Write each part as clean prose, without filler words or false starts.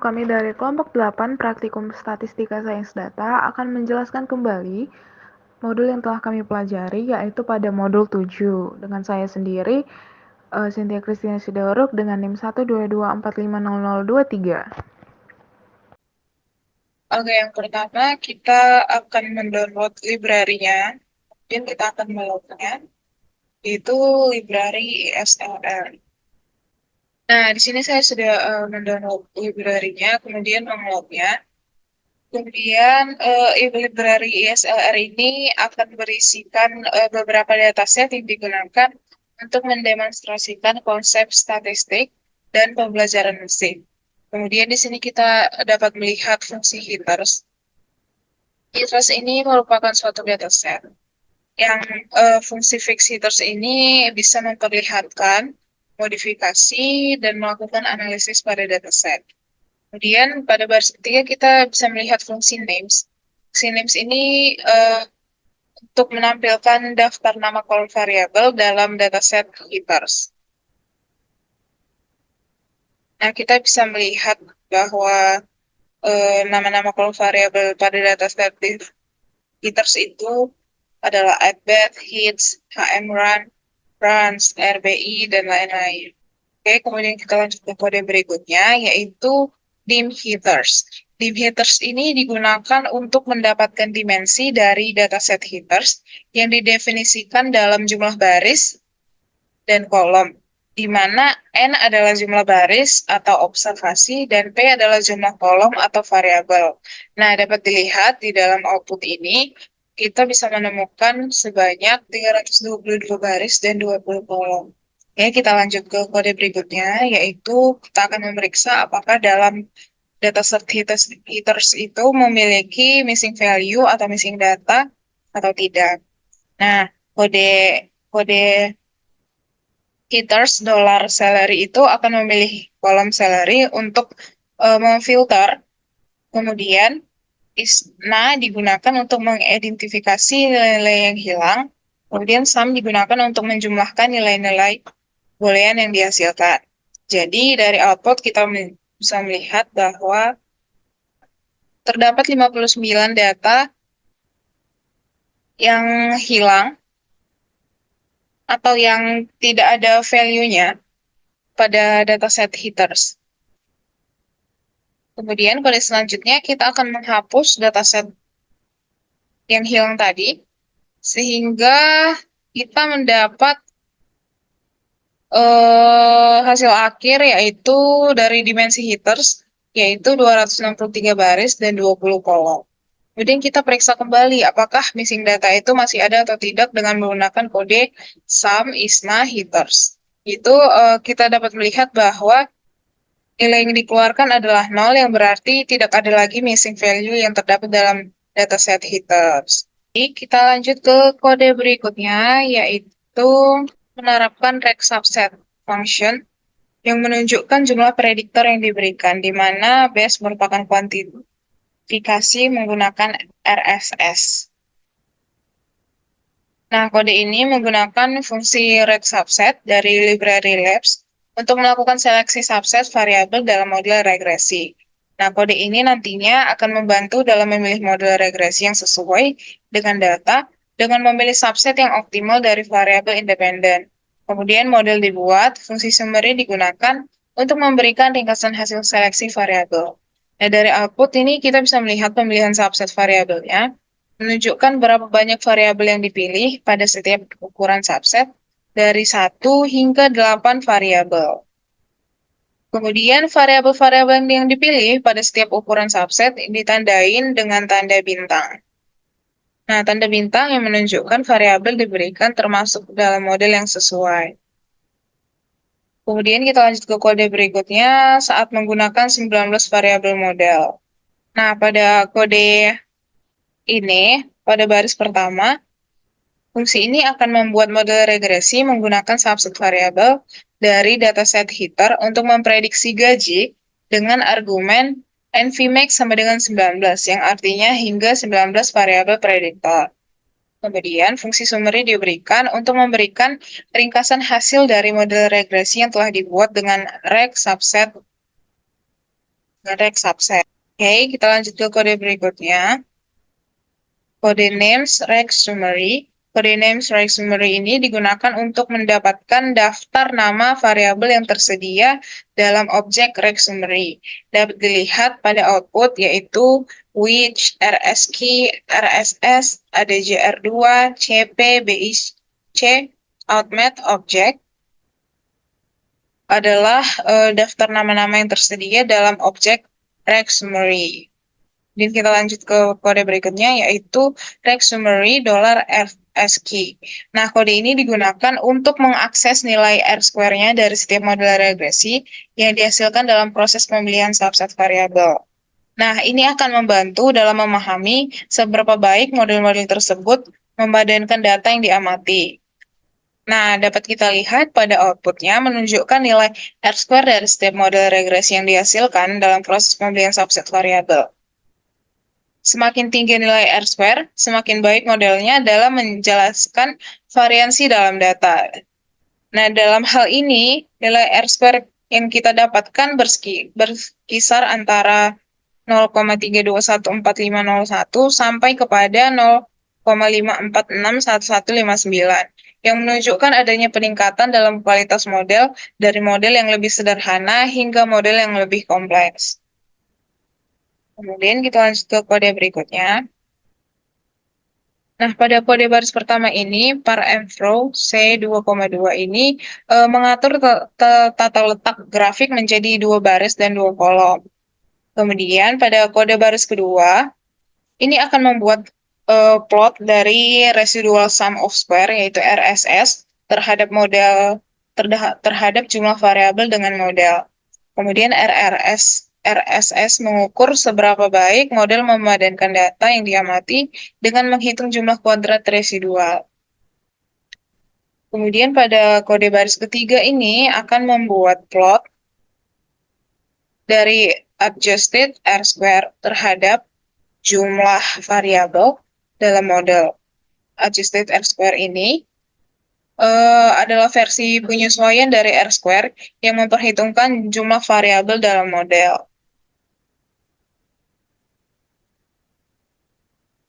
kami dari kelompok 8 Praktikum Statistika Sains Data akan menjelaskan kembali modul yang telah kami pelajari, yaitu pada modul 7. Dengan saya sendiri, Cynthia Christina Sidauruk dengan NIM 122450023. Oke, yang pertama kita akan mendownload library-nya, kemudian kita akan meloadnya, yaitu library ESLR. Nah, di sini saya sudah mendownload library-nya, kemudian mengeloadnya. Kemudian library ESLR ini akan berisikan beberapa dataset yang digunakan untuk mendemonstrasikan konsep statistik dan pembelajaran mesin. Kemudian di sini kita dapat melihat fungsi heaters. Heaters ini merupakan suatu dataset yang fungsi fix heaters ini bisa memperlihatkan modifikasi dan melakukan analisis pada dataset. Kemudian pada baris ketiga kita bisa melihat fungsi names. Fungsi names ini untuk menampilkan daftar nama kolom variabel dalam dataset heaters. Nah, kita bisa melihat bahwa nama-nama kolom variabel pada dataset heaters itu adalah at-bat, hits, hm-run, runs, RBI, dan lain-lain. Oke, kemudian kita lanjut ke kode berikutnya, yaitu dim heaters. Dim heaters ini digunakan untuk mendapatkan dimensi dari dataset heaters yang didefinisikan dalam jumlah baris dan kolom, di mana N adalah jumlah baris atau observasi dan P adalah jumlah kolom atau variabel. Nah, dapat dilihat di dalam output ini, kita bisa menemukan sebanyak 322 baris dan 20 kolom. Oke, kita lanjut ke kode berikutnya, yaitu kita akan memeriksa apakah dalam dataset heaters itu memiliki missing value atau missing data atau tidak. Nah, kode kode heaters $salary itu akan memilih kolom salary untuk memfilter. Kemudian ISNA digunakan untuk mengidentifikasi nilai-nilai yang hilang. Kemudian SUM digunakan untuk menjumlahkan nilai-nilai boolean yang dihasilkan. Jadi dari output kita bisa melihat bahwa terdapat 59 data yang hilang atau yang tidak ada value-nya pada dataset heaters. Kemudian kode selanjutnya kita akan menghapus dataset yang hilang tadi, sehingga kita mendapat hasil akhir yaitu dari dimensi heaters, yaitu 263 baris dan 20 kolom. Kemudian kita periksa kembali apakah missing data itu masih ada atau tidak dengan menggunakan kode sum isna heaters. Itu kita dapat melihat bahwa nilai yang dikeluarkan adalah 0 yang berarti tidak ada lagi missing value yang terdapat dalam dataset heaters. Jadi kita lanjut ke kode berikutnya, yaitu menerapkan rect subset function yang menunjukkan jumlah prediktor yang diberikan, di mana base merupakan kuantifikasi menggunakan RSS. Nah, kode ini menggunakan fungsi rect subset dari library labs untuk melakukan seleksi subset variabel dalam model regresi. Nah, kode ini nantinya akan membantu dalam memilih model regresi yang sesuai dengan data dengan memilih subset yang optimal dari variabel independen. Kemudian model dibuat, fungsi summary digunakan untuk memberikan ringkasan hasil seleksi variabel. Nah, dari output ini kita bisa melihat pemilihan subset variabelnya, menunjukkan berapa banyak variabel yang dipilih pada setiap ukuran subset dari 1 hingga 8 variabel. Kemudian variabel-variabel yang dipilih pada setiap ukuran subset ditandain dengan tanda bintang. Nah, tanda bintang yang menunjukkan variabel diberikan termasuk dalam model yang sesuai. Kemudian kita lanjut ke kode berikutnya saat menggunakan 19 variabel model. Nah, pada kode ini, pada baris pertama, fungsi ini akan membuat model regresi menggunakan subset variabel dari dataset heater untuk memprediksi gaji dengan argumen NVMax sama dengan 19, yang artinya hingga 19 variabel prediktor. Kemudian, fungsi summary diberikan untuk memberikan ringkasan hasil dari model regresi yang telah dibuat dengan rect subset Rex subset. Oke, kita lanjut ke kode berikutnya. Kode names Rex summary. Kode names Rex summary ini digunakan untuk mendapatkan daftar nama variabel yang tersedia dalam objek Rex summary. Dapat dilihat pada output yaitu which, RSK, RSS, ADJR2, CP, BIC, outmet object adalah daftar nama-nama yang tersedia dalam objek Rex summary. Dan kita lanjut ke kode berikutnya yaitu Rex summary $RSKey. Nah, kode ini digunakan untuk mengakses nilai R-square-nya dari setiap model regresi yang dihasilkan dalam proses pemilihan subset variabel. Nah, ini akan membantu dalam memahami seberapa baik model-model tersebut memadankan data yang diamati. Nah, dapat kita lihat pada outputnya menunjukkan nilai R-square dari setiap model regresi yang dihasilkan dalam proses pemilihan subset variabel. Semakin tinggi nilai R-square, semakin baik modelnya dalam menjelaskan variansi dalam data. Nah, dalam hal ini, nilai R-square yang kita dapatkan berkisar antara 0,3214501 sampai kepada 0,5461159 yang menunjukkan adanya peningkatan dalam kualitas model dari model yang lebih sederhana hingga model yang lebih kompleks. Kemudian kita lanjut ke kode berikutnya. Nah, pada kode baris pertama ini, paremfro C2,2 ini mengatur tata letak grafik menjadi 2 baris dan 2 kolom. Kemudian pada kode baris kedua, ini akan membuat plot dari residual sum of square, yaitu RSS, terhadap terhadap jumlah variabel dengan model. Kemudian RSS mengukur seberapa baik model memadankan data yang diamati dengan menghitung jumlah kuadrat residual. Kemudian pada kode baris ketiga ini akan membuat plot dari adjusted R-square terhadap jumlah variabel dalam model. Adjusted R-square ini adalah versi penyesuaian dari R-square yang memperhitungkan jumlah variabel dalam model.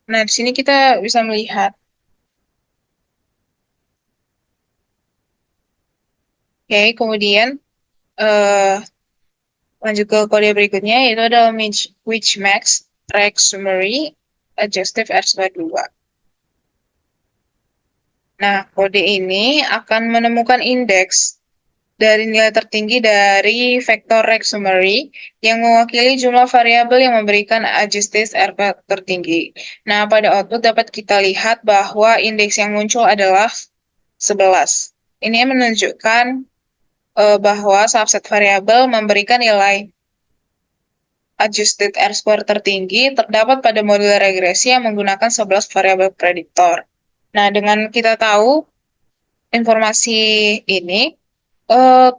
Nah, di sini kita bisa melihat. Oke, kemudian uh, lanjut ke kode berikutnya, yaitu adalah which max Rex summary adjustive R-square 2. Nah, kode ini akan menemukan indeks dari nilai tertinggi dari vektor Rex summary yang mewakili jumlah variabel yang memberikan adjusted R tertinggi. Nah, pada output dapat kita lihat bahwa indeks yang muncul adalah 11. Ini menunjukkan bahwa subset variabel memberikan nilai adjusted R-square tertinggi terdapat pada model regresi yang menggunakan 11 variabel prediktor. Nah, dengan kita tahu informasi ini,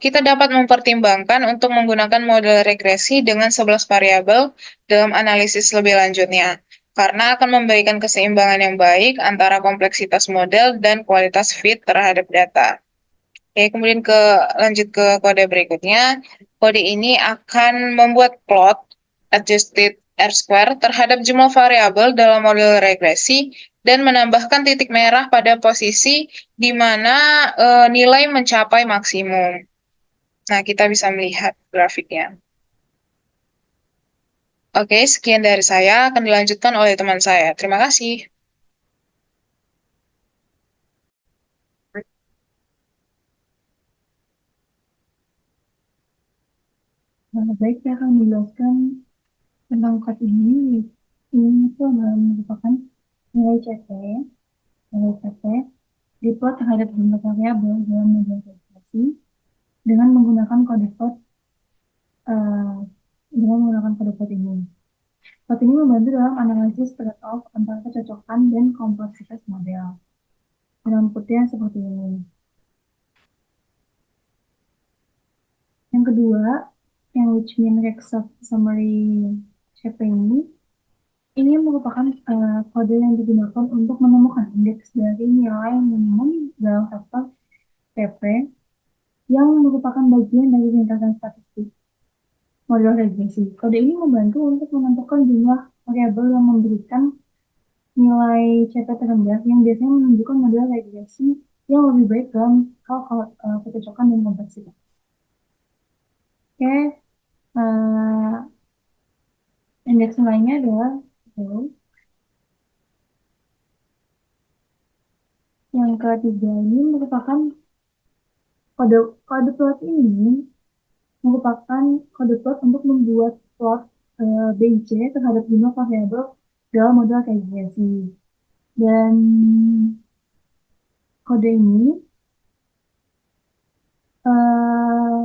kita dapat mempertimbangkan untuk menggunakan model regresi dengan 11 variabel dalam analisis lebih lanjutnya, karena akan memberikan keseimbangan yang baik antara kompleksitas model dan kualitas fit terhadap data. Oke, kemudian lanjut ke kode berikutnya. Kode ini akan membuat plot adjusted R-square terhadap jumlah variabel dalam model regresi dan menambahkan titik merah pada posisi di mana nilai mencapai maksimum. Nah, kita bisa melihat grafiknya. Oke, sekian dari saya. Akan dilanjutkan oleh teman saya. Terima kasih. Nah, baik, saya akan menjelaskan tentang code ini. Ini itu adalah merupakan nilai CP, diplot terhadap jumlah variabel dalam model regresi dengan menggunakan kode code ini. Code ini membantu dalam analisis trade-off antara kecocokan dan kompleksitas model. Inputnya seperti ini. Yang kedua, yang which mean Rex summary CP ini merupakan kode yang digunakan untuk menemukan indeks dari nilai minimum dalam vektor PP yang merupakan bagian dari ringkasan statistik. model regresi. Kode ini membantu untuk menentukan jumlah variabel yang memberikan nilai CP terendah yang biasanya menunjukkan model regresi yang lebih baik dalam kecocokan dan kompleksitas. Oke, indeks lainnya adalah yang ketiga ini merupakan kode kode plot ini merupakan kode plot untuk membuat plot BIC terhadap jumlah variabel dalam model regresi. Dan kode ini eh,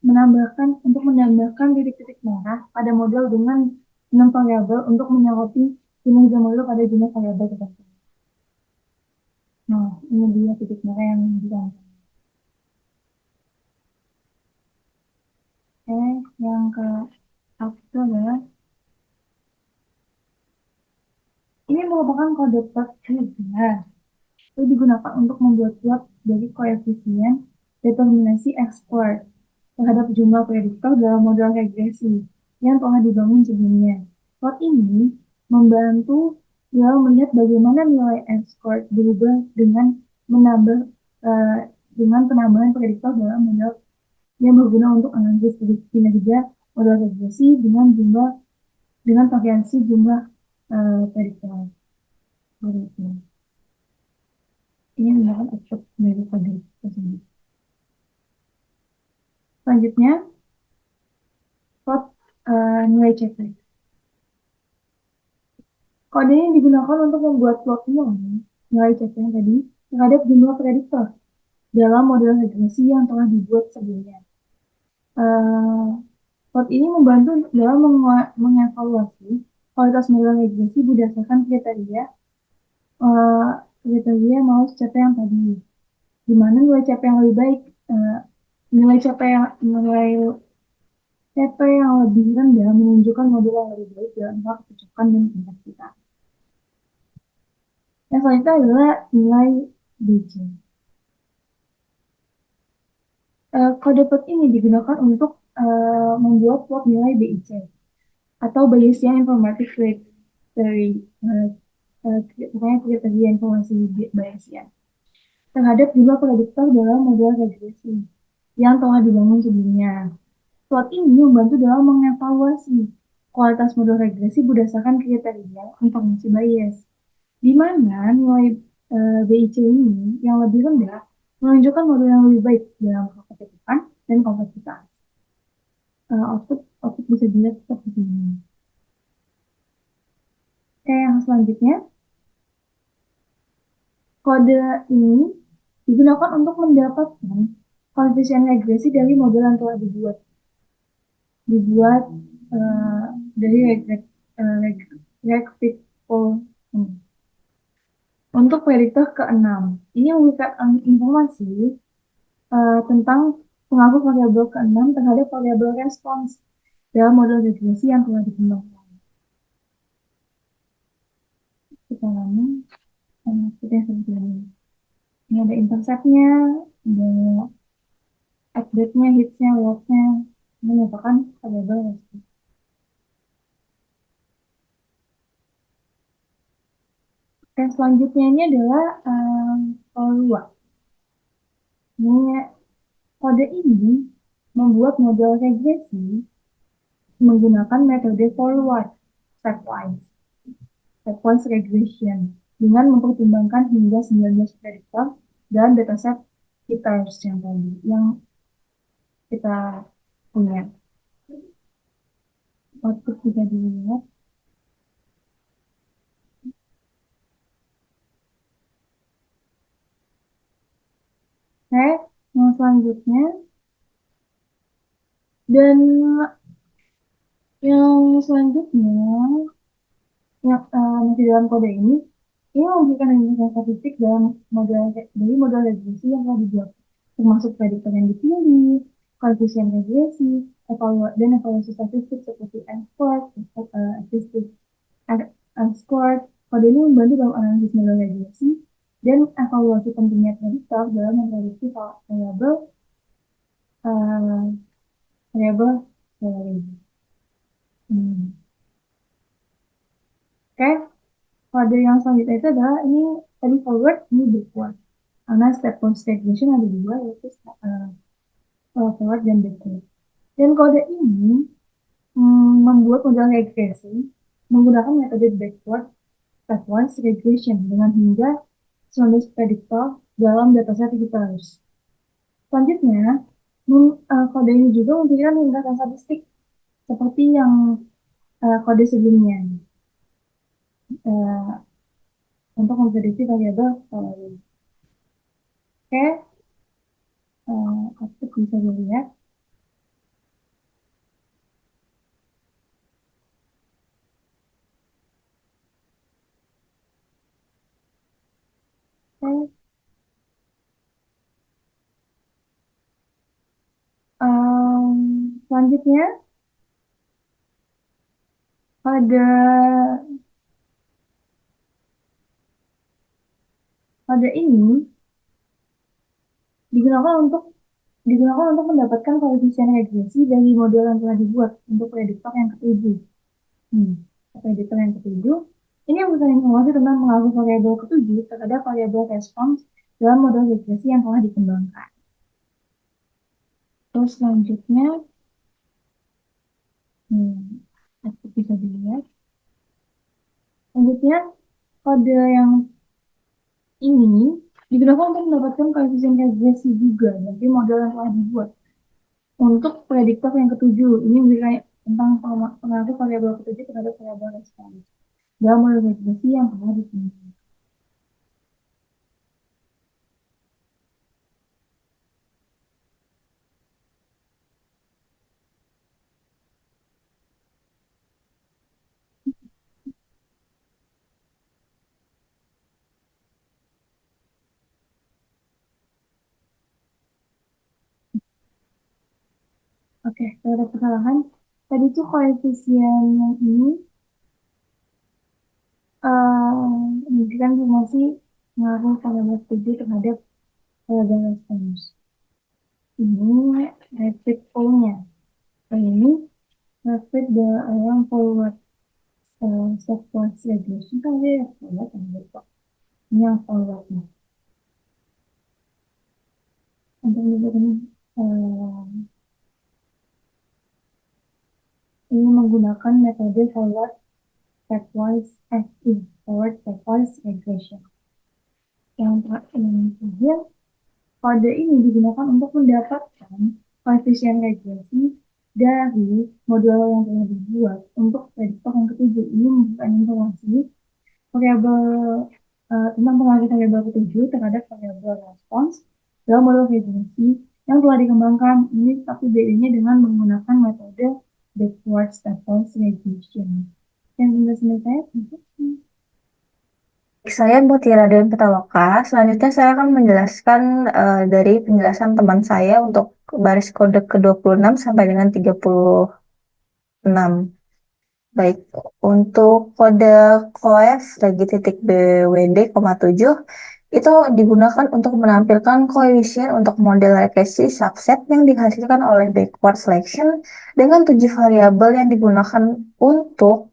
menambahkan titik-titik merah pada model dengan 6 variabel untuk menyoroti jumlah model pada jumlah variabel tertentu. Nah, ini dia titik merah yang ditambah. Oke, yang ke satu adalah ini merupakan kode plot juga. Itu digunakan untuk membuat plot dari koefisien determinasi X-squared terhadap jumlah prediktor dalam model regresi yang telah dibangun sebelumnya. Plot ini membantu dalam melihat bagaimana nilai X-squared berubah dengan menambah uh, dengan penambahan prediktor dalam model yang berguna untuk analisis kinerja model regresi dengan variasi jumlah prediktor. Ini merupakan output dari kode tersebut. Selanjutnya, plot nilai CP. Kode yang digunakan untuk membuat plot nilai CP yang tadi terhadap jumlah prediktor dalam model regresi yang telah dibuat sebelumnya. Plot ini membantu dalam mengevaluasi kualitas model regresi berdasarkan kriteria mau CP yang tadi, di mana nilai CP yang lebih baik, nilai CP yang lebih rendah menunjukkan model yang lebih baik dalam hal kecocokan dan kompleksitas. Yang selanjutnya adalah nilai BC. Kode plot ini digunakan untuk membuat plot nilai BIC atau Bayesian Informative Theory, kriteria informasi Bayesian terhadap jumlah prediktor dalam model regresi yang telah dibangun sebelumnya. Plot ini membantu dalam mengevaluasi kualitas model regresi berdasarkan kriteria informasi bias, di mana nilai BIC ini yang lebih rendah menunjukkan model yang lebih baik dalam kecepatan dan kompleksitas. Output bisa dilihat seperti ini. Oke, yang selanjutnya, kode ini digunakan untuk mendapatkan koefisien regresi dari model yang telah dibuat dari Regfitful untuk prediktor ke-6. Ini memberikan informasi tentang pengaruh variabel ke-6 terhadap variabel respons dalam model regresi yang telah dikembangkan. Kita ulangi seperti ini. Ini ada interceptnya, ada update-nya, hits-nya, loss-nya. Ini merupakan variabel respons. Dan selanjutnya ini adalah follow-up. Ini kode ini membuat model regresi menggunakan metode forward stepwise regression dengan mempertimbangkan hingga 19 prediktor dan dataset hitters yang tadi yang kita punya. Output bisa dilihat. Oke, yang selanjutnya dan yang selanjutnya yang masih dalam kode ini memberikan rintisan statistik dalam model regresi yang telah dibuat, termasuk prediktor yang dipilih, koefisien regresi, dan evaluasi statistik seperti N-squared, N-squared. Kode ini membantu dalam analisis model regresi dan evaluasi pentingnya prediktor dalam memprediksi variabel salary. Oke, kode yang selanjutnya itu adalah ini tadi forward, ini backward. Karena step post regression ada dua, yaitu forward dan backward. Dan kode ini membuat model regresi menggunakan metode backward stepwise regression dengan hingga 19 prediktor dalam dataset Reuters. Selanjutnya, kode ini juga memberikan lintasan statistik seperti yang kode sebelumnya untuk memprediksi variabel salary. Oke, aku bisa dilihat. Oke. Selanjutnya pada ini digunakan untuk mendapatkan koefisien regresi dari model yang telah dibuat untuk prediktor yang ketujuh. Prediktor yang ketujuh ini memberikan informasi tentang pengaruh variabel ketujuh terhadap variabel respons dalam model regresi yang telah dikembangkan. Terus selanjutnya, aku bisa dilihat. Selanjutnya, kode yang ini digunakan untuk mendapatkan koefisien regresi juga dari model yang telah dibuat untuk prediktor yang ketujuh. Ini memberikan tentang pengaruh variabel ketujuh terhadap variabel respons dalam model regresi yang telah dikembangkan. Oke, ada kesalahan. Tadi tuh koefisien yang ini memberikan informasi pengaruh variabel ketujuh terhadap variabel respons. Ini rapid O-nya. Ini rapid dalam forward stepwise regression kan dia forward yang gitu. Ini yang forwardnya. Untuk ini menggunakan metode forward stepwise regression. Yang terakhir, kode ini digunakan untuk mendapatkan koefisien regresi dari model yang telah dibuat untuk prediktor yang ketujuh. Ini memberikan informasi variabel tentang pengaruh variabel ketujuh terhadap variabel respons dalam model regresi yang telah dikembangkan. Ini tapi bedanya dengan menggunakan metode backward stepwise regression. Yang penjelasan saya, Saya Mutiara Dewi Pitaloka. Selanjutnya saya akan menjelaskan dari penjelasan teman saya untuk baris kode ke-26 sampai dengan 36. Baik, untuk kode koef lagi titik BWD, 7 itu digunakan untuk menampilkan koefisien untuk model regresi subset yang dihasilkan oleh backward selection dengan 7 variabel yang digunakan untuk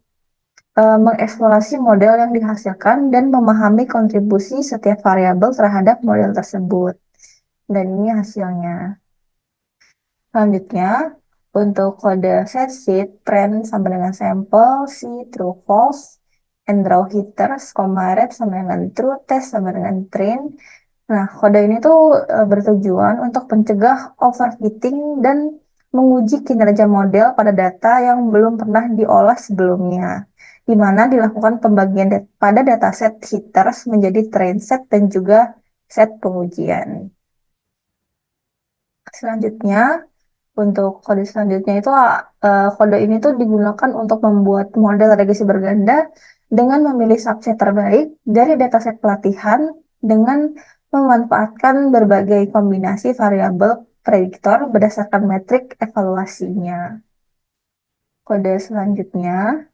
mengeksplorasi model yang dihasilkan dan memahami kontribusi setiap variabel terhadap model tersebut. Dan ini hasilnya. Selanjutnya, untuk kode set sheet, print sama dengan sampel, C, true, false, and draw headers, red sama dengan true, test sama dengan train. Nah, kode ini tuh bertujuan untuk mencegah overfitting dan menguji kinerja model pada data yang belum pernah diolah sebelumnya, di mana dilakukan pembagian pada dataset hitters menjadi train set dan juga set pengujian. Selanjutnya, untuk kode selanjutnya itu kode ini tuh digunakan untuk membuat model regresi berganda dengan memilih subset terbaik dari dataset pelatihan dengan memanfaatkan berbagai kombinasi variabel prediktor berdasarkan metrik evaluasinya. Kode selanjutnya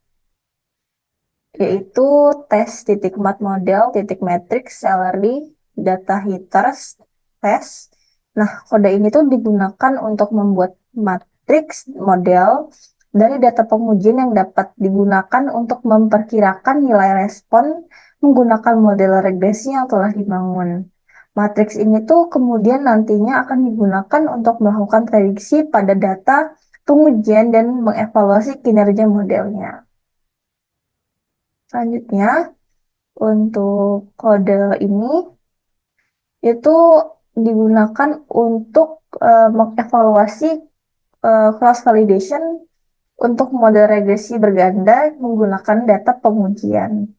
yaitu tes titik mat model titik metrik salary data hitters tes. Nah, kode ini tuh digunakan untuk membuat mat matriks model dari data pengujian yang dapat digunakan untuk memperkirakan nilai respon menggunakan model regresi yang telah dibangun. Matriks ini tuh kemudian nantinya akan digunakan untuk melakukan prediksi pada data pengujian dan mengevaluasi kinerja modelnya. Selanjutnya, untuk kode ini itu digunakan untuk mengevaluasi cross validation untuk model regresi berganda menggunakan data pengujian.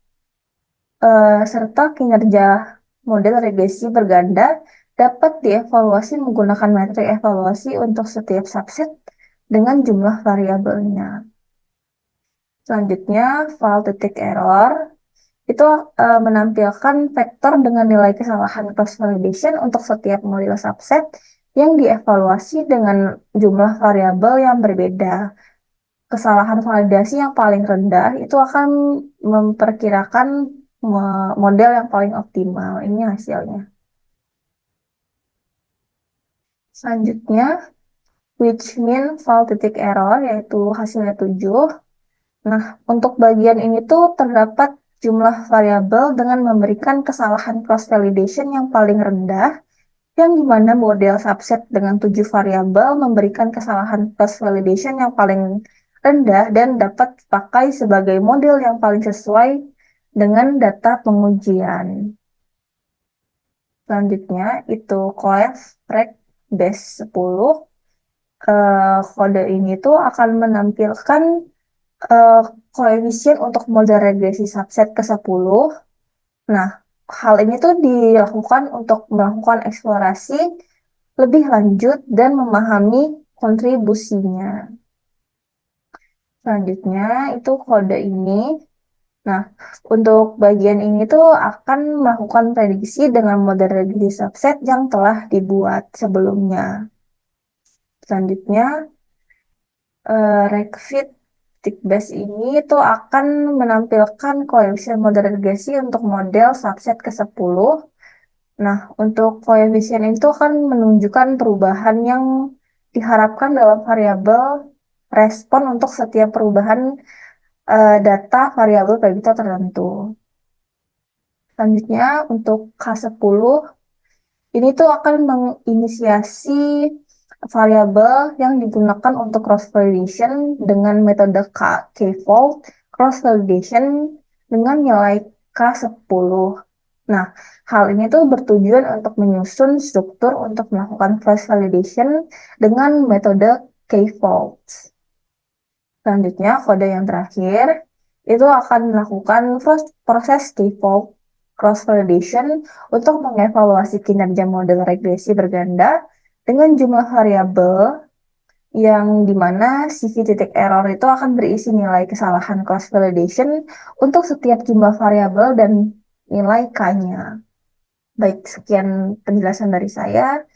Serta kinerja model regresi berganda dapat dievaluasi menggunakan metrik evaluasi untuk setiap subset dengan jumlah variabelnya. Selanjutnya, file titik error itu menampilkan vektor dengan nilai kesalahan cross validation untuk setiap model subset yang dievaluasi dengan jumlah variabel yang berbeda. Kesalahan validasi yang paling rendah itu akan memperkirakan model yang paling optimal. Ini hasilnya. Selanjutnya, which mean file titik error, yaitu hasilnya 7. Nah, untuk bagian ini tuh terdapat jumlah variabel dengan memberikan kesalahan cross validation yang paling rendah, yang dimana model subset dengan 7 variabel memberikan kesalahan cross validation yang paling rendah dan dapat dipakai sebagai model yang paling sesuai dengan data pengujian. Selanjutnya, itu coef reg base 10. Kode ini tuh akan menampilkan koefisien untuk model regresi subset ke-10. Nah, hal ini tuh dilakukan untuk melakukan eksplorasi lebih lanjut dan memahami kontribusinya. Selanjutnya, itu kode ini. Nah, untuk bagian ini tuh akan melakukan prediksi dengan model regresi subset yang telah dibuat sebelumnya. Selanjutnya, regfit base ini tuh akan menampilkan koefisien model regresi untuk model subset ke-10. Nah, untuk koefisien itu akan menunjukkan perubahan yang diharapkan dalam variabel respon untuk setiap perubahan data variabel prediktor tertentu. Selanjutnya, untuk K10, ini tuh akan menginisiasi variabel yang digunakan untuk cross validation dengan metode K-fold cross validation dengan nilai K10. Nah, hal ini tuh bertujuan untuk menyusun struktur untuk melakukan cross validation dengan metode K-fold. Selanjutnya, kode yang terakhir itu akan melakukan proses K-fold cross validation untuk mengevaluasi kinerja model regresi berganda dengan jumlah variabel yang dimana CV titik error itu akan berisi nilai kesalahan cross validation untuk setiap jumlah variabel dan nilai K-nya. Baik, sekian penjelasan dari saya.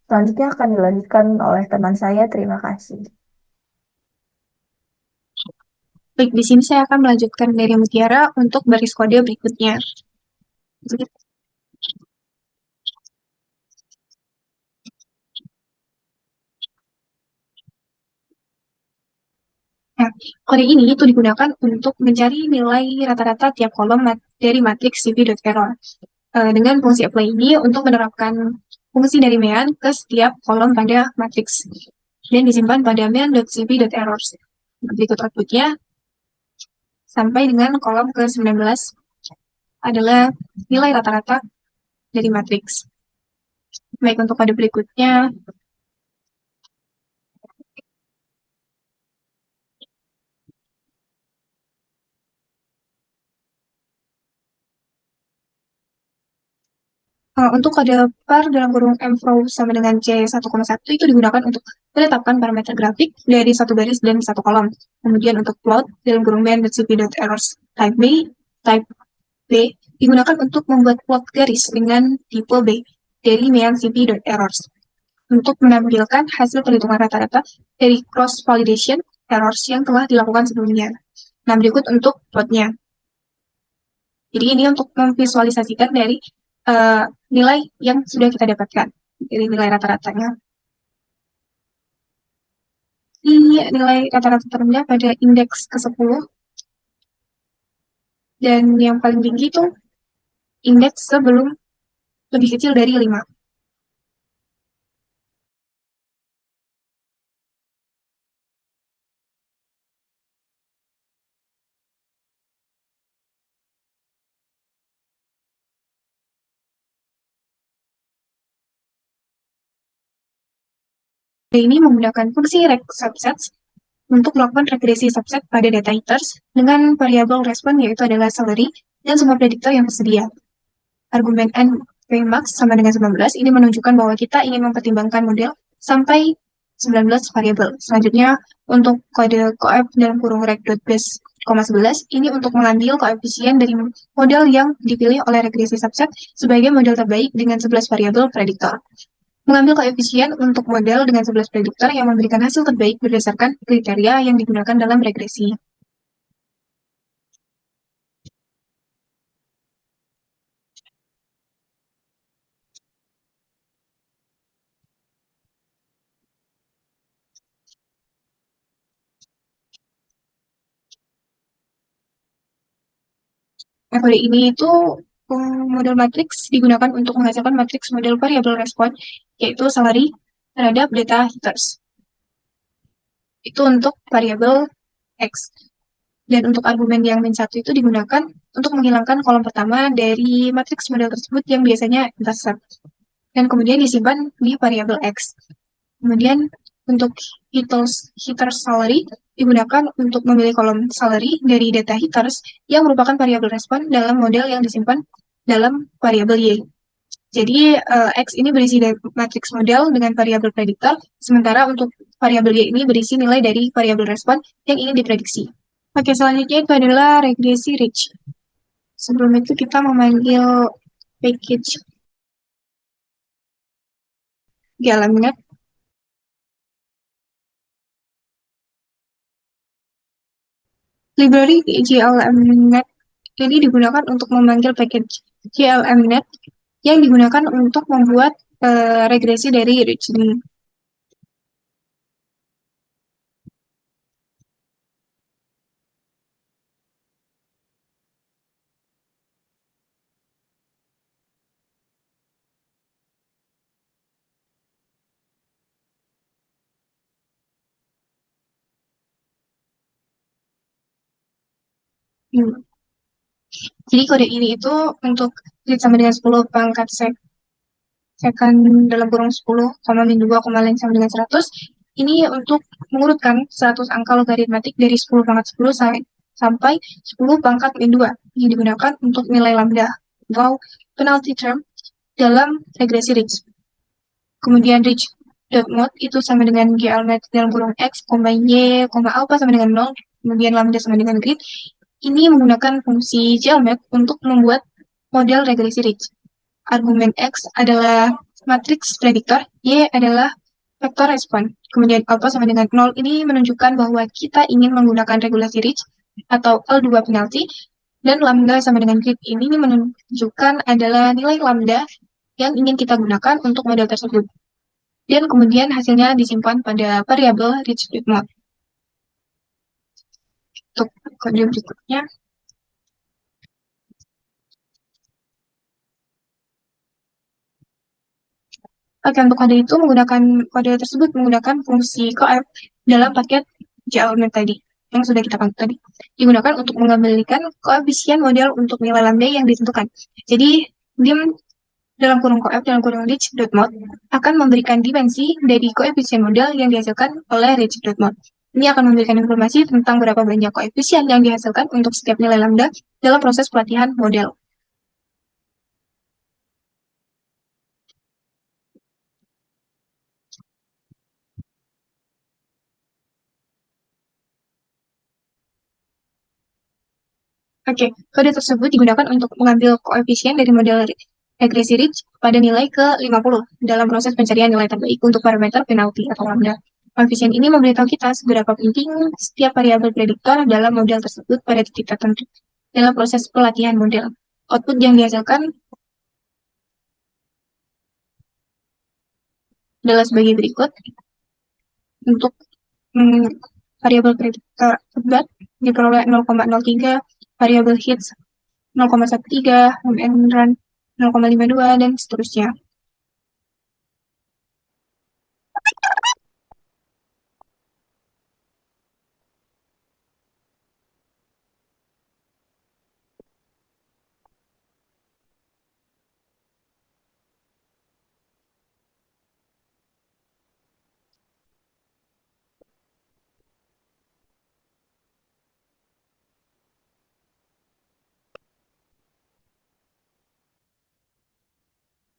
Selanjutnya akan dilanjutkan oleh teman saya. Terima kasih. Baik, di sini saya akan melanjutkan dari Mutiara untuk baris kode berikutnya. Nah, kode ini itu digunakan untuk mencari nilai rata-rata tiap kolom dari matriks CV.error. Dengan fungsi apply ini untuk menerapkan fungsi dari mean ke setiap kolom pada matriks dan disimpan pada mean.cv.errors. Berikut outputnya sampai dengan kolom ke-19 adalah nilai rata-rata dari matriks. Baik, untuk kode berikutnya, untuk kode par dalam kurung mfrow sama dengan C1,1 itu digunakan untuk menetapkan parameter grafik dari satu baris dan satu kolom. Kemudian untuk plot dalam kurung main.cv.errors type B digunakan untuk membuat plot garis dengan tipe B dari main.cv.errors untuk menampilkan hasil perhitungan rata-rata dari cross validation errors yang telah dilakukan sebelumnya. Nah, berikut untuk plotnya. Jadi ini untuk memvisualisasikan dari nilai yang sudah kita dapatkan dari nilai rata-ratanya. di nilai rata-rata terendah pada indeks ke-10, dan yang paling tinggi itu indeks sebelum lebih kecil dari 5. Ini menggunakan fungsi rec subsets untuk melakukan regresi subset pada data hitters dengan variabel respon yaitu adalah salary dan semua prediktor yang tersedia. Argumen n max sama dengan 19 ini menunjukkan bahwa kita ingin mempertimbangkan model sampai 19 variabel. Selanjutnya, untuk kode coef dalam kurung rec.base, 11 ini untuk mengambil koefisien dari model yang dipilih oleh regresi subset sebagai model terbaik dengan 11 variabel prediktor. Mengambil koefisien untuk model dengan 11 prediktor yang memberikan hasil terbaik berdasarkan kriteria yang digunakan dalam regresi. Metode ini itu model matriks digunakan untuk menghasilkan matriks model variabel respon, yaitu salary terhadap data hitters. Itu untuk variabel X. Dan untuk argumen yang min 1 itu digunakan untuk menghilangkan kolom pertama dari matriks model tersebut yang biasanya intercept. Dan kemudian disimpan di variabel X. Kemudian untuk hitters salary digunakan untuk memilih kolom salary dari data hitters yang merupakan variabel respon dalam model yang disimpan dalam variabel Y. Jadi X ini berisi dari matriks model dengan variabel prediktor, sementara untuk variabel Y ini berisi nilai dari variabel respon yang ingin diprediksi. Oke, selanjutnya itu adalah regresi rich. Sebelum itu kita memanggil package GLMNet. Library GLMNet ini digunakan untuk memanggil package GLMNet yang digunakan untuk membuat regresi dari rich ini. Jadi kode ini itu untuk read sama dengan 10 pangkat second dalam kurung 10, min 2, lain sama dengan 100. Ini untuk mengurutkan 100 angka logaritmatik dari 10 pangkat 10 sampai 10 pangkat min 2. Ini digunakan untuk nilai lambda atau penalty term dalam regresi rich. Kemudian rich dot mode itu sama dengan glnet dalam kurung x, y, alpha sama dengan 0, kemudian lambda sama dengan grid. Ini menggunakan fungsi glnet untuk membuat model regresi rich. Argumen X adalah matriks prediktor, Y adalah vektor respon. Kemudian alpha sama dengan 0 ini menunjukkan bahwa kita ingin menggunakan regulasi rich atau L2 penalty, dan lambda sama dengan grid ini menunjukkan adalah nilai lambda yang ingin kita gunakan untuk model tersebut. Dan kemudian hasilnya disimpan pada variabel rich mode. Untuk kode berikutnya, oke, untuk kode tersebut menggunakan fungsi coef dalam paket glnet tadi, yang sudah kita panggil tadi. Digunakan untuk mengembalikan koefisien model untuk nilai lambda yang ditentukan. Jadi, dim dalam kurung coef dalam kurung rich.mode akan memberikan dimensi dari koefisien model yang dihasilkan oleh rich.mode. Ini akan memberikan informasi tentang berapa banyak koefisien yang dihasilkan untuk setiap nilai lambda dalam proses pelatihan model. Oke, kode tersebut digunakan untuk mengambil koefisien dari model regresi rich pada nilai ke-50 dalam proses pencarian nilai terbaik untuk parameter penalti atau lambda. Koefisien ini memberitahu kita seberapa penting setiap variabel prediktor dalam model tersebut pada titik tertentu dalam proses pelatihan model. Output yang dihasilkan adalah sebagai berikut. Untuk variabel prediktor debat diperoleh 0,03, variabel hits 0,13, and run 0,52, dan seterusnya.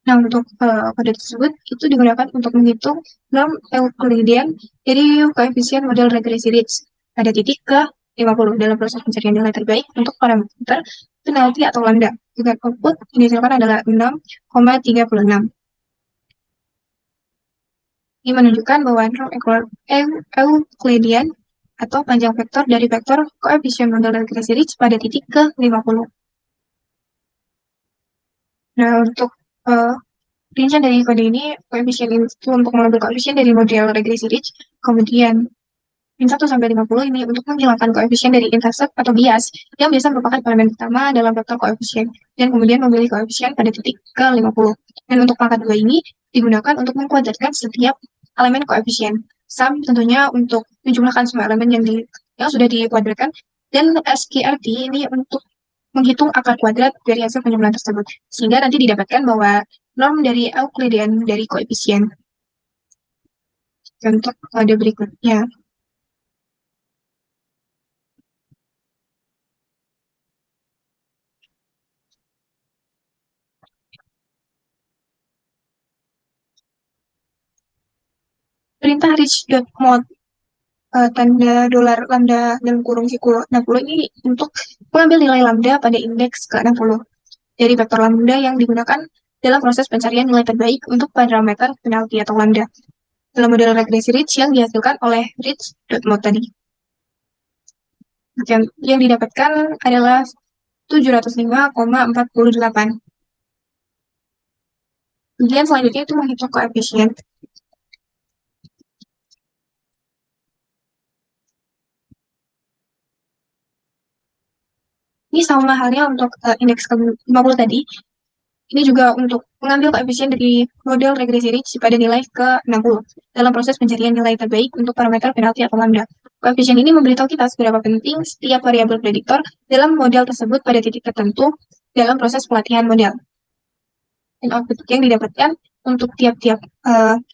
Nah, untuk kode tersebut itu digunakan untuk menghitung norm Euclidean dari koefisien model regresi Ritz pada titik ke 50 dalam proses pencarian nilai terbaik untuk parameter penalti atau lambda. Dengan output yang dihasilkan adalah 6,36. Ini menunjukkan bahwa norm Euclidean atau panjang vektor dari vektor koefisien model regresi Ritz pada titik ke 50. Nah, untuk rincian dari kode ini, koefisien itu untuk mengambil koefisien dari model regresi Ritz, kemudian min 1 sampai 50 ini untuk menghilangkan koefisien dari intercept atau bias, yang biasa merupakan elemen pertama dalam vektor koefisien, dan kemudian memilih koefisien pada titik ke 50. Dan untuk pangkat 2 ini digunakan untuk mengkuadratkan setiap elemen koefisien. Sum tentunya untuk menjumlahkan semua elemen yang sudah dikuadratkan, dan SQRT ini untuk menghitung akar kuadrat dari hasil penjumlahan tersebut, sehingga nanti didapatkan bahwa norm dari Euclidean dari koefisien. Untuk kode berikutnya. Perintah rich.mod tanda dolar lambda dalam kurung siku 60 ini untuk mengambil nilai lambda pada indeks ke 60 dari vektor lambda yang digunakan dalam proses pencarian nilai terbaik untuk parameter penalti atau lambda dalam model regresi Ritz yang dihasilkan oleh rich.mod tadi. Yang didapatkan adalah 705,48. Kemudian selanjutnya itu menghitung koefisien. Ini sama halnya untuk indeks ke 50 tadi. Ini juga untuk mengambil koefisien dari model regresi Ritz pada nilai ke 60 dalam proses pencarian nilai terbaik untuk parameter penalti atau lambda. Koefisien ini memberitahu kita seberapa penting setiap variabel prediktor dalam model tersebut pada titik tertentu dalam proses pelatihan model. Dan output yang didapatkan untuk tiap-tiap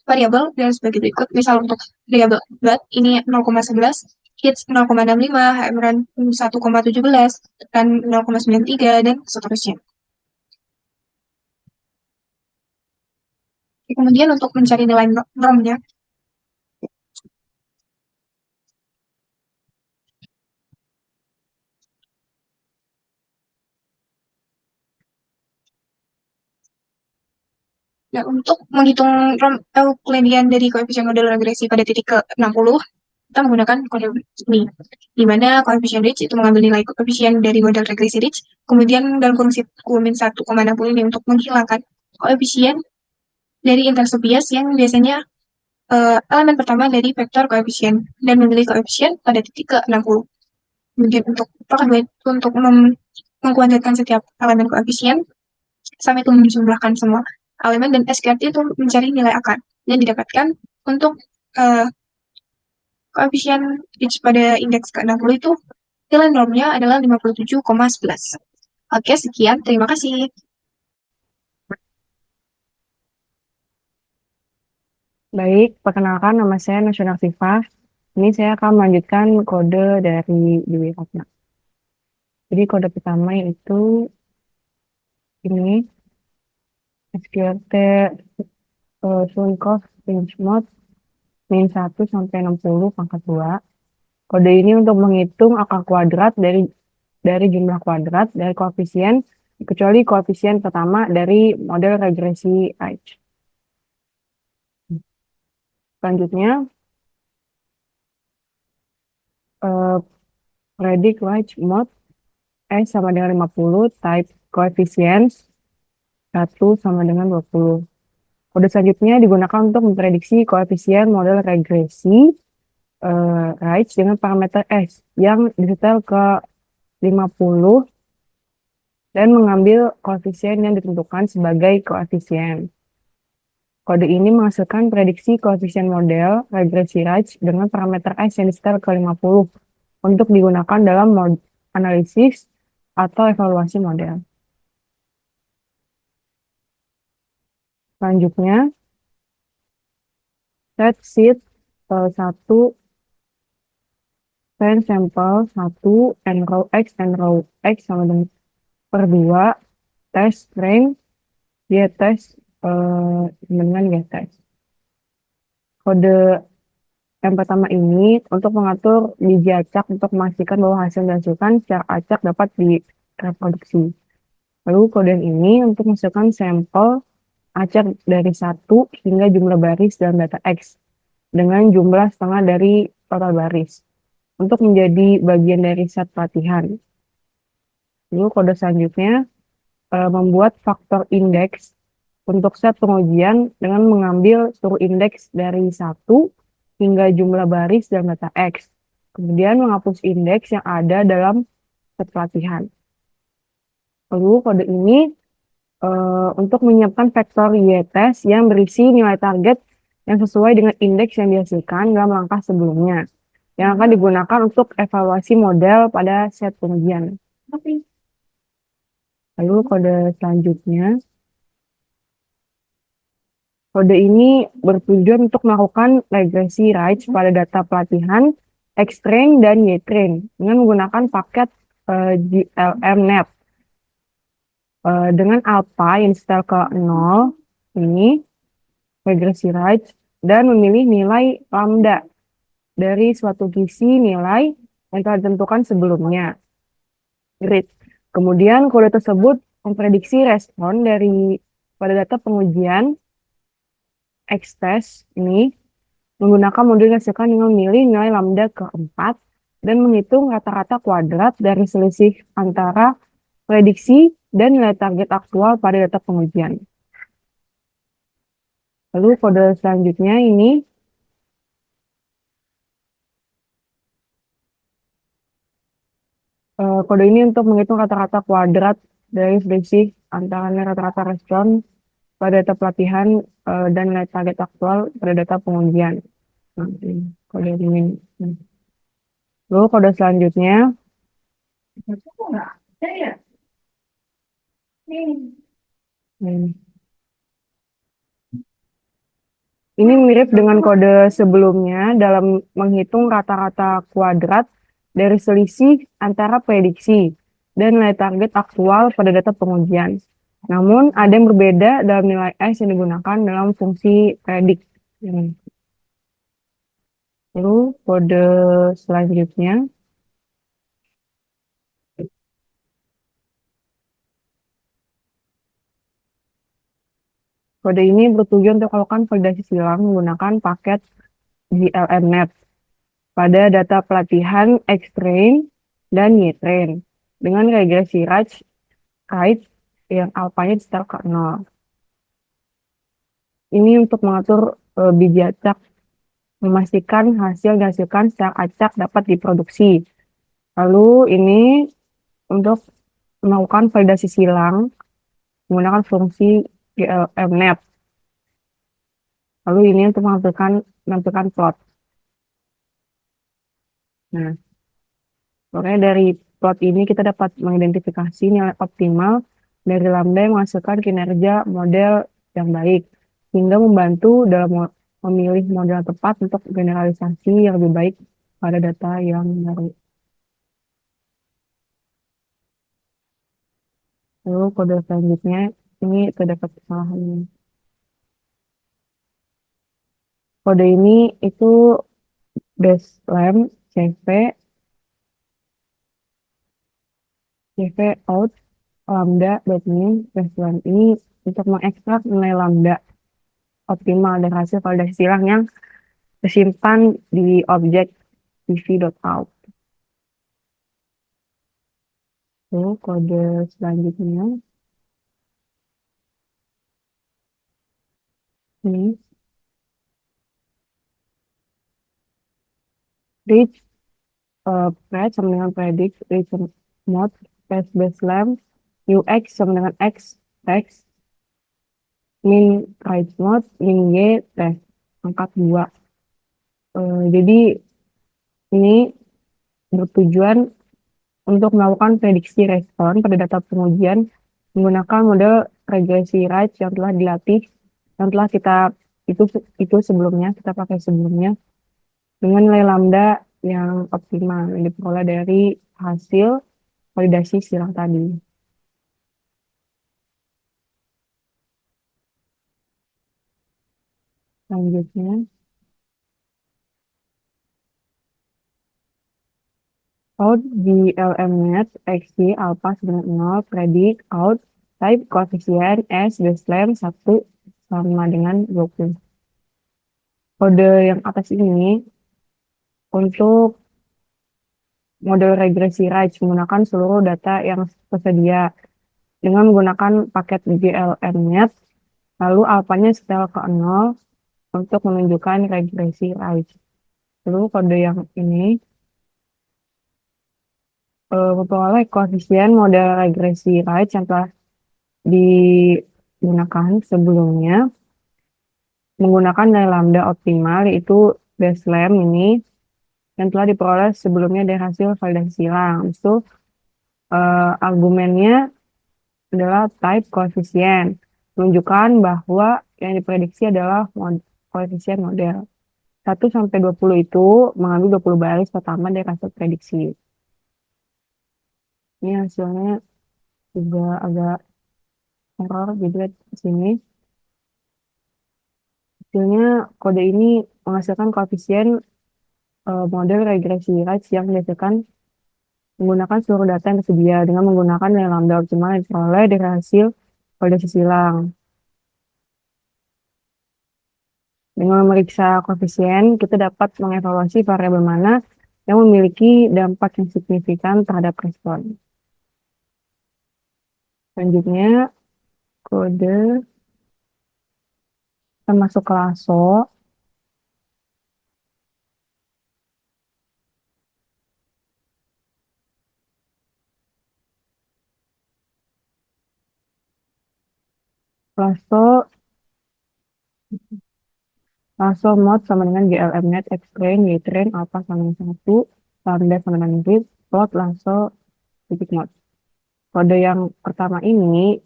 variabel dan sebagai berikut. Misal untuk variabel BAT ini 0,11, hits 0,65, HMRAN 1,17, dan 0,93, dan seterusnya. Kemudian untuk mencari nilai normnya, nah, untuk menghitung norm Euclidean dari koefisien model regresi pada titik ke 60, kita menggunakan kode ini, di mana koefisien Ritz itu mengambil nilai koefisien dari model regresi Ritz, kemudian dalam kurung siku min 1,60 ini untuk menghilangkan koefisien dari intercept bias yang biasanya elemen pertama dari vektor koefisien, dan memilih koefisien pada titik ke 60. Kemudian untuk mengkuadratkan setiap elemen koefisien sampai itu menjumlahkan semua elemen, dan SQRT itu mencari nilai akar yang didapatkan untuk koefisien Ritz pada indeks ke-60 itu nilai normnya adalah 57,11. Oke, sekian. Terima kasih. Baik, perkenalkan nama saya Nasional Sifa. Ini saya akan melanjutkan kode dari Dewi Ratna. Jadi kode pertama yaitu ini SQRT Suncov Range Mode min 1 sampai 60 pangkat 2. Kode ini untuk menghitung akar kuadrat dari jumlah kuadrat dari koefisien kecuali koefisien pertama dari model regresi Ritz. Selanjutnya predict Ritz mode S sama dengan 50 type koefisien 1 sama dengan 20. Kode selanjutnya digunakan untuk memprediksi koefisien model regresi Reich dengan parameter S yang disetel ke 50 dan mengambil koefisien yang ditentukan sebagai koefisien. Kode ini menghasilkan prediksi koefisien model regresi Reich dengan parameter S yang disetel ke 50 untuk digunakan dalam analisis atau evaluasi model. Selanjutnya, set sheet 1 Find sampel 1 and row X sama dengan per 2 test rank Y test dengan Y test. Kode yang pertama ini untuk mengatur biji acak untuk memastikan bahwa hasil yang dihasilkan secara acak dapat direproduksi. Lalu kode yang ini untuk menghasilkan sampel acak dari 1 hingga jumlah baris dalam data X dengan jumlah setengah dari total baris untuk menjadi bagian dari set pelatihan. Lalu kode selanjutnya membuat faktor indeks untuk set pengujian dengan mengambil seluruh indeks dari 1 hingga jumlah baris dalam data X. Kemudian menghapus indeks yang ada dalam set pelatihan. Lalu kode ini untuk menyiapkan vektor Y-test yang berisi nilai target yang sesuai dengan indeks yang dihasilkan dalam langkah sebelumnya, yang akan digunakan untuk evaluasi model pada set pengujian. Lalu kode selanjutnya, kode ini bertujuan untuk melakukan regresi Reich pada data pelatihan X-train dan Y-train dengan menggunakan paket GLM-NAP. Dengan alpha yang setel ke 0, ini regresi Reich, dan memilih nilai lambda dari suatu gizi nilai yang telah ditentukan sebelumnya. Grid. Kemudian kode tersebut memprediksi respon dari pada data pengujian X-test ini menggunakan modul yang dihasilkan dengan memilih nilai lambda ke-4 dan menghitung rata-rata kuadrat dari selisih antara prediksi dan nilai target aktual pada data pengujian. Lalu kode selanjutnya ini kode ini untuk menghitung rata-rata kuadrat dari selisih antara nilai rata-rata respon pada data pelatihan dan nilai target aktual pada data pengujian. Nah, ini kode ini. Lalu kode selanjutnya ini mirip dengan kode sebelumnya dalam menghitung rata-rata kuadrat dari selisih antara prediksi dan nilai target aktual pada data pengujian. Namun, ada yang berbeda dalam nilai S yang digunakan dalam fungsi predik. Lalu, kode selanjutnya. Kode ini bertujuan untuk melakukan validasi silang menggunakan paket GLM-NAP pada data pelatihan X-train dan Y-train dengan regresi Reich yang alfanya disetel ke 0. Ini untuk mengatur biji acak, memastikan hasil dihasilkan secara acak dapat diproduksi. Lalu ini untuk melakukan validasi silang menggunakan fungsi GLM-NAP. Lalu ini untuk menampilkan plot. Nah, pokoknya dari plot ini kita dapat mengidentifikasi nilai optimal dari lambda yang menghasilkan kinerja model yang baik, hingga membantu dalam memilih model tepat untuk generalisasi yang lebih baik pada data yang baru. Lalu kode selanjutnya, ini terdapat kesalahan. Kode ini itu baseline CV out lambda baseline baseline ini untuk mengekstrak nilai lambda optimal dari hasil validasi silang yang tersimpan di objek cv.out. Lalu kode selanjutnya ini reach pred sama dengan predict, reach mode, path baseline, ux sama dengan x, text, min right mode, min y, test, angkat 2. Jadi ini bertujuan untuk melakukan prediksi respon pada data pengujian menggunakan model regresi Rage yang telah dilatih, yang telah itu sebelumnya, kita pakai sebelumnya, dengan nilai lambda yang optimal, yang diperoleh dari hasil validasi silang tadi. Selanjutnya, out di LMNet XY alpha dengan 0, predict out type koefisien S baseline 1 sama dengan 20. Kode yang atas ini untuk model regresi Rage menggunakan seluruh data yang tersedia dengan menggunakan paket GLMNet, lalu alfanya setel ke 0 untuk menunjukkan regresi Rage. Lalu kode yang ini memperoleh koefisien model regresi Rage yang telah digunakan sebelumnya menggunakan nilai lambda optimal, yaitu baseline ini yang telah diperoleh sebelumnya dari hasil validasi silang. Itu argumennya adalah type koefisien, menunjukkan bahwa yang diprediksi adalah koefisien model. 1-20 itu mengambil 20 baris pertama dari hasil prediksi. Ini hasilnya juga agak error, jadi di sini. Hasilnya kode ini menghasilkan koefisien model regresi Rage yang dihasilkan menggunakan seluruh data yang tersedia dengan menggunakan nilai lambda optimal yang diperoleh dari hasil validasi silang. Dengan memeriksa koefisien, kita dapat mengevaluasi variabel mana yang memiliki dampak yang signifikan terhadap respon. Selanjutnya, kode kita masuk ke LASO. LASO mode sama dengan GLMNet, Xtrain, Ytrain, alpha sama dengan 1, lambda sama dengan grid, plot, LASO, titik mode. Kode yang pertama ini,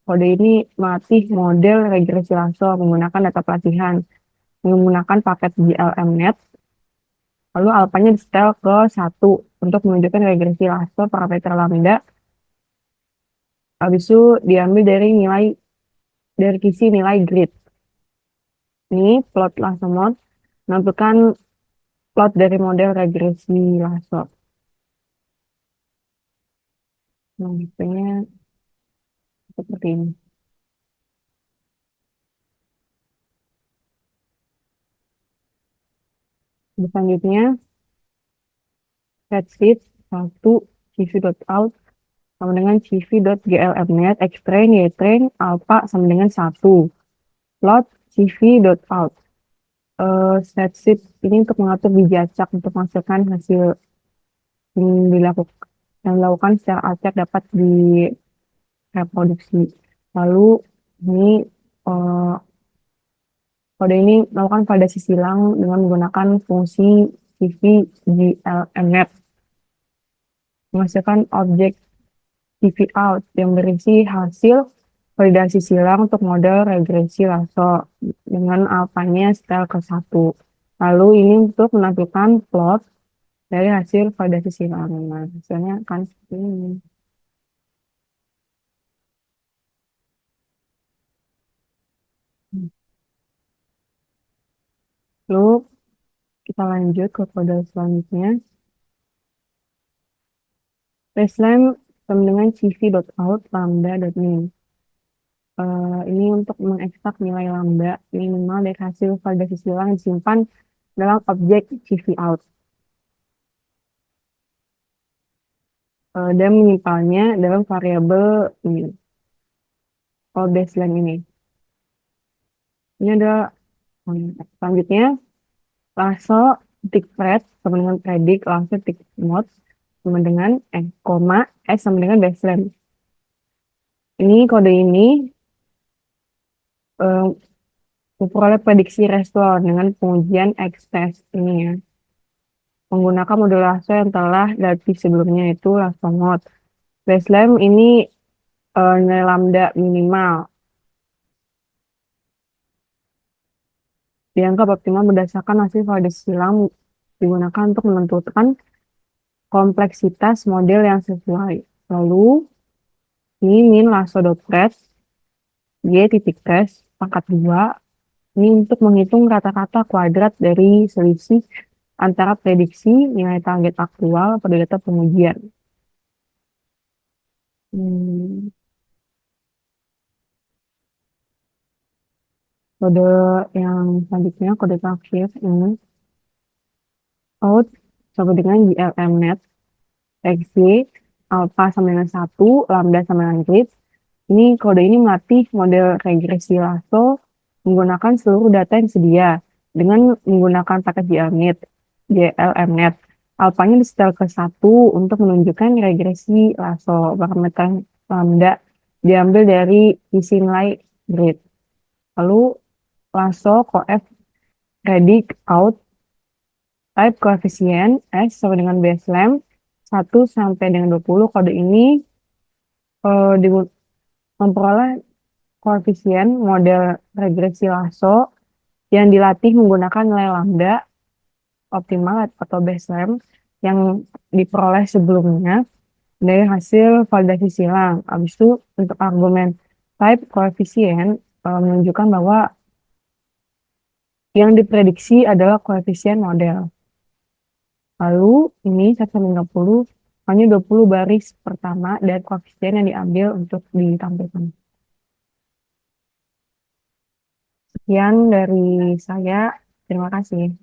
kode ini melatih model regresi LASO menggunakan data pelatihan, menggunakan paket GLMNet, lalu alfanya disetel ke 1 untuk menunjukkan regresi LASO parameter lambda. Habis itu diambil dari kisi nilai grid. Ini plot LASO mode menampilkan plot dari model regresi LASO. Nah, hasilnya seperti ini. Selanjutnya, spreadsheet 1 cv.out sama dengan cv.glmnet, xtrain, ytrain, alpha sama dengan 1. Plot cv.out. Spreadsheet ini untuk mengatur biji acak untuk menghasilkan hasil yang dilakukan secara acak dapat direproduksi. Lalu ini kode ini melakukan validasi silang dengan menggunakan fungsi cv.glmnet, menghasilkan objek cv.out yang berisi hasil validasi silang untuk model regresi LASO dengan alfanya setel ke 1. Lalu ini untuk menampilkan plot dari hasil validasi silang. Nah, hasilnya akan seperti ini. Lalu kita lanjut ke kode selanjutnya. Baseline sama dengan cv.out lambda.min. Ini untuk mengekstrak nilai lambda minimal dari hasil validasi silang yang disimpan dalam objek cv.out. Dan menyimpannya dalam variabel ini, baseline ini. Ini ada selanjutnya LASO titik pred sama dengan predict langsung titik mod sama dengan koma S sama dengan baseline. Ini kode ini memperoleh prediksi respon dengan pengujian X-test ini ya. Menggunakan modul lasso yang telah dilatih sebelumnya itu lasso mod. Baseline ini nilai lambda minimal dianggap optimal berdasarkan hasil validasi silang digunakan untuk menentukan kompleksitas model yang sesuai. Lalu ini min lasso.pred y titik test pangkat 2 ini untuk menghitung rata-rata kuadrat dari selisih antara prediksi nilai target aktual pada data pengujian. Kode yang selanjutnya, kode terakhir ini out sama dengan GLMnet XY alpha sama dengan 1 lambda sama dengan grid. Ini kode ini melatih model regresi lasso menggunakan seluruh data yang sedia dengan menggunakan paket GLMnet. Alpanya disetel ke 1 untuk menunjukkan regresi lasso. Parameter lambda diambil dari isi nilai grid. Lalu lasso coef predict out type koefisien S sama dengan baseline 1 sampai dengan 20. Kode ini memperoleh koefisien model regresi lasso yang dilatih menggunakan nilai lambda optimal atau baseline yang diperoleh sebelumnya dari hasil validasi silang. Habis itu untuk argumen type koefisien menunjukkan bahwa yang diprediksi adalah koefisien model. Lalu ini 1-20 hanya 20 baris pertama dari koefisien yang diambil untuk ditampilkan. Sekian dari saya. Terima kasih.